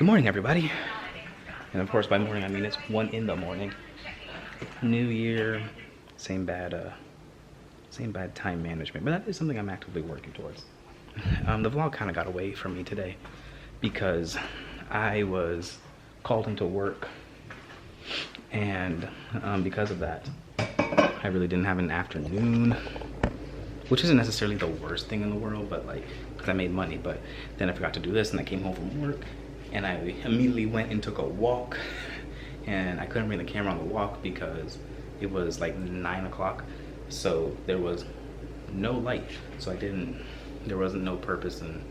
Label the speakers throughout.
Speaker 1: Good morning, everybody. And of course, by morning, I mean it's 1 in the morning. New year, same bad time management, but that is something I'm actively working towards. The vlog kind of got away from me today because I was called into work, and because of that, I really didn't have an afternoon, which isn't necessarily the worst thing in the world, but like, because I made money. But then I forgot to do this, and I came home from work, and I immediately went and took a walk, and I couldn't bring the camera on the walk because it was like 9 o'clock, so there was no light, so there wasn't no purpose in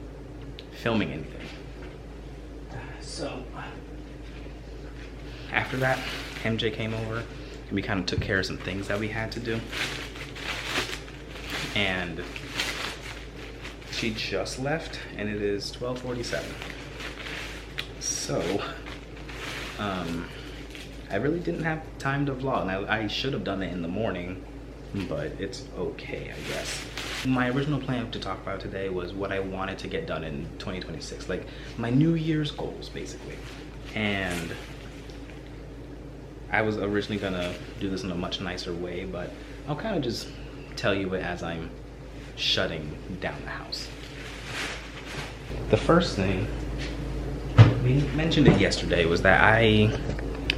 Speaker 1: filming anything. So after that, MJ came over, and we kind of took care of some things that we had to do, and she just left, and it is 12:47. So I really didn't have time to vlog, and I should have done it in the morning, but it's okay, I guess. My original plan to talk about today was what I wanted to get done in 2026, like my New Year's goals, basically. And I was originally gonna do this in a much nicer way, but I'll kind of just tell you it as I'm shutting down the house. The first thing, we mentioned it yesterday, was that I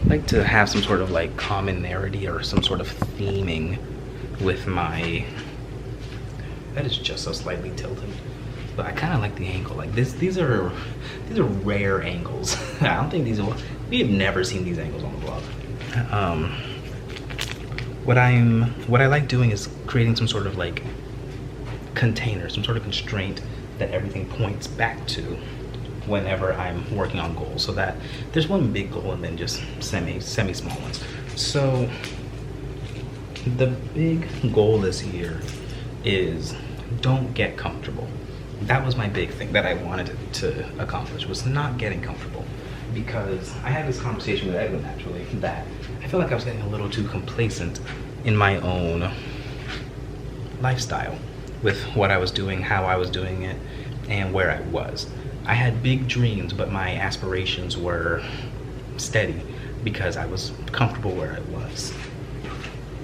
Speaker 1: like to have some sort of like commonality or some sort of theming with my, that is just so slightly tilted, but I kind of like the angle like this. These are rare angles. I don't think we have never seen these angles on the vlog. What I like doing is creating some sort of like container, some sort of constraint that everything points back to whenever I'm working on goals, so that there's one big goal and then just semi small ones. So the big goal this year is don't get comfortable. That was my big thing that I wanted to accomplish, was not getting comfortable, because I had this conversation with Edwin actually, that I feel like I was getting a little too complacent in my own lifestyle with what I was doing, how I was doing it, and where I was. I had big dreams, but my aspirations were steady because I was comfortable where I was.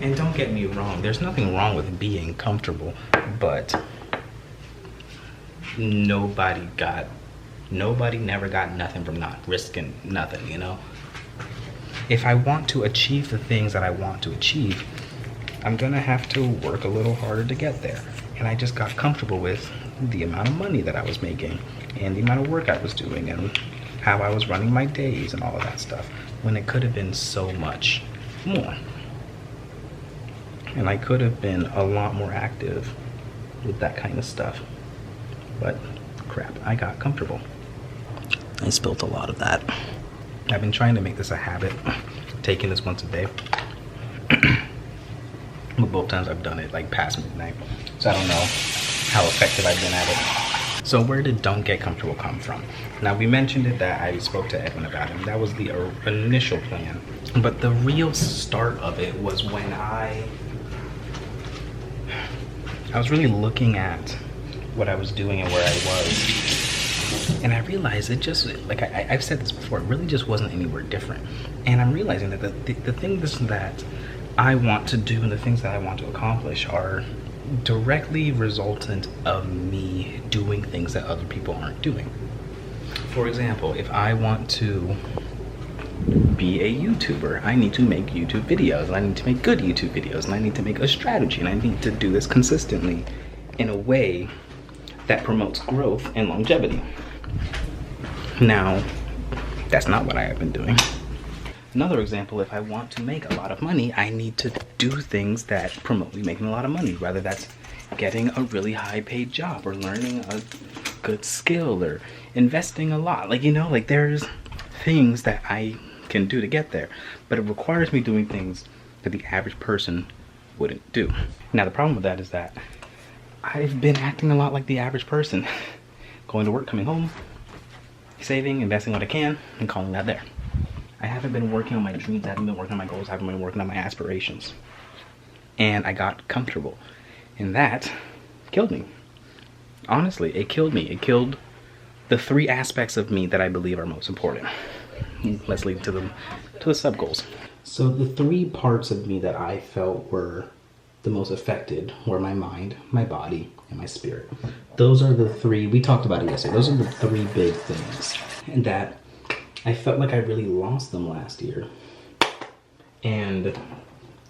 Speaker 1: And don't get me wrong, there's nothing wrong with being comfortable, but nobody never got nothing from not risking nothing, you know? If I want to achieve the things that I want to achieve, I'm gonna have to work a little harder to get there. And I just got comfortable with the amount of money that I was making and the amount of work I was doing and how I was running my days and all of that stuff, when it could have been so much more. And I could have been a lot more active with that kind of stuff. But crap, I got comfortable. I spilled a lot of that. I've been trying to make this a habit, taking this once a day. But both times I've done it like past midnight, so I don't know how effective I've been at it. So where did don't get comfortable come from? Now, we mentioned it that I spoke to Edwin about it. That was the initial plan. But the real start of it was when I was really looking at what I was doing and where I was. And I realized it just, like I've said this before, it really just wasn't anywhere different. And I'm realizing that the things that I want to do and the things that I want to accomplish are directly resultant of me doing things that other people aren't doing. For example, if I want to be a YouTuber, I need to make YouTube videos, and I need to make good YouTube videos, and I need to make a strategy, and I need to do this consistently in a way that promotes growth and longevity. Now, that's not what I have been doing. Another example, if I want to make a lot of money, I need to do things that promote me making a lot of money, whether that's getting a really high paid job or learning a good skill or investing a lot. Like, you know, like there's things that I can do to get there, but it requires me doing things that the average person wouldn't do. Now, the problem with that is that I've been acting a lot like the average person. Going to work, coming home, saving, investing what I can, and calling that there. I haven't been working on my dreams, I haven't been working on my goals, I haven't been working on my aspirations. And I got comfortable. And that killed me. Honestly, it killed me. It killed the 3 aspects of me that I believe are most important. Let's lead to the sub goals. So the 3 parts of me that I felt were the most affected were my mind, my body, and my spirit. Those are the 3, we talked about it yesterday, those are the 3 big things. And that I felt like I really lost them last year. And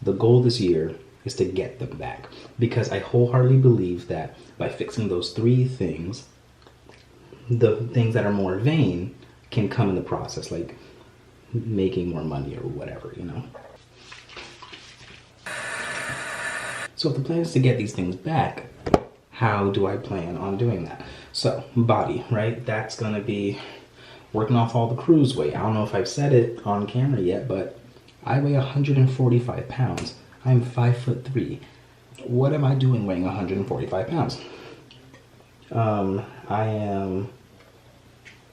Speaker 1: the goal this year is to get them back. Because I wholeheartedly believe that by fixing those 3 things, the things that are more vain can come in the process, like making more money or whatever, you know? So if the plan is to get these things back, how do I plan on doing that? So, body, right? That's gonna be working off all the cruise weight. I don't know if I've said it on camera yet, but I weigh 145 pounds. I'm 5'3". What am I doing weighing 145 pounds? I am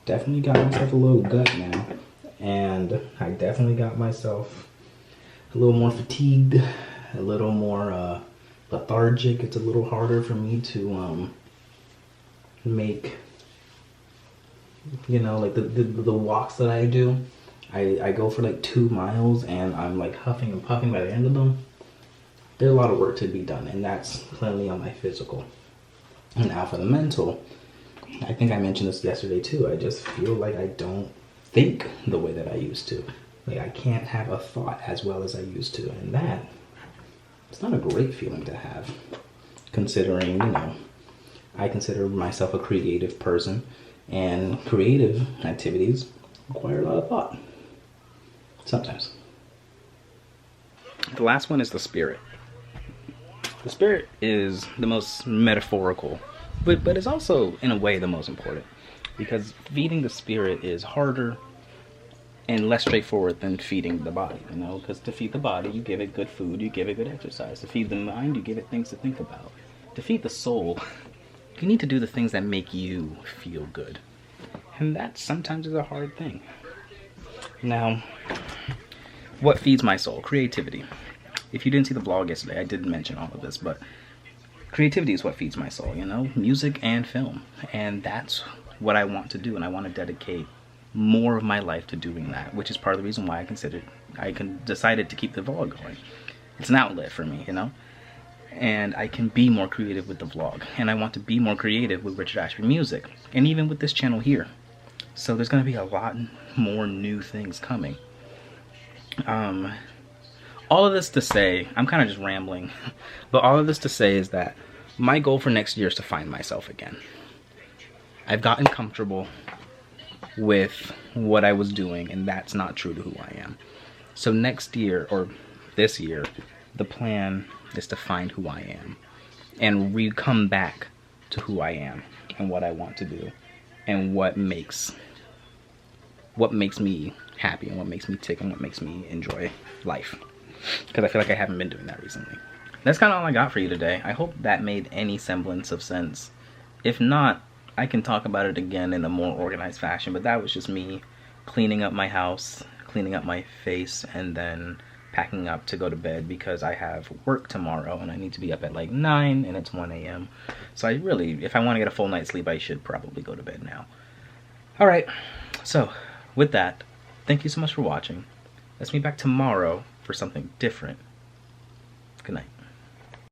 Speaker 1: definitely got myself a little gut now, and I definitely got myself a little more fatigued, a little more lethargic. It's a little harder for me to make, you know, like the walks that I do. I go for like 2 miles and I'm like huffing and puffing by the end of them. There's a lot of work to be done, and that's clearly on my physical. And now for the mental, I think I mentioned this yesterday too. I just feel like I don't think the way that I used to. Like I can't have a thought as well as I used to, and that, it's not a great feeling to have, considering, you know, I consider myself a creative person, and creative activities require a lot of thought. Sometimes. The last one is the spirit. The spirit is the most metaphorical, but it's also, in a way, the most important. Because feeding the spirit is harder and less straightforward than feeding the body, you know? Because to feed the body, you give it good food, you give it good exercise. To feed the mind, you give it things to think about. To feed the soul, you need to do the things that make you feel good. And that sometimes is a hard thing. Now, what feeds my soul? Creativity. If you didn't see the vlog yesterday, I didn't mention all of this, but creativity is what feeds my soul, you know? Music and film. And that's what I want to do, and I want to dedicate more of my life to doing that, which is part of the reason why I decided to keep the vlog going. It's an outlet for me, you know? And I can be more creative with the vlog, and I want to be more creative with Richard Ashby Music, and even with this channel here. So there's going to be a lot more new things coming. All of this to say, I'm kind of just rambling, but all of this to say is that my goal for next year is to find myself again. I've gotten comfortable with what I was doing, and that's not true to who I am. So next year, or this year, the plan is to find who I am and come back to who I am and what I want to do and what makes me happy and what makes me tick and what makes me enjoy life. Because I feel like I haven't been doing that recently. That's kind of all I got for you today. I hope that made any semblance of sense. If not, I can talk about it again in a more organized fashion, but that was just me cleaning up my house, cleaning up my face, and then packing up to go to bed because I have work tomorrow and I need to be up at like 9 and it's 1 a.m. So I really, if I want to get a full night's sleep, I should probably go to bed now. Alright, so with that, thank you so much for watching. Let's meet back tomorrow for something different. Good night.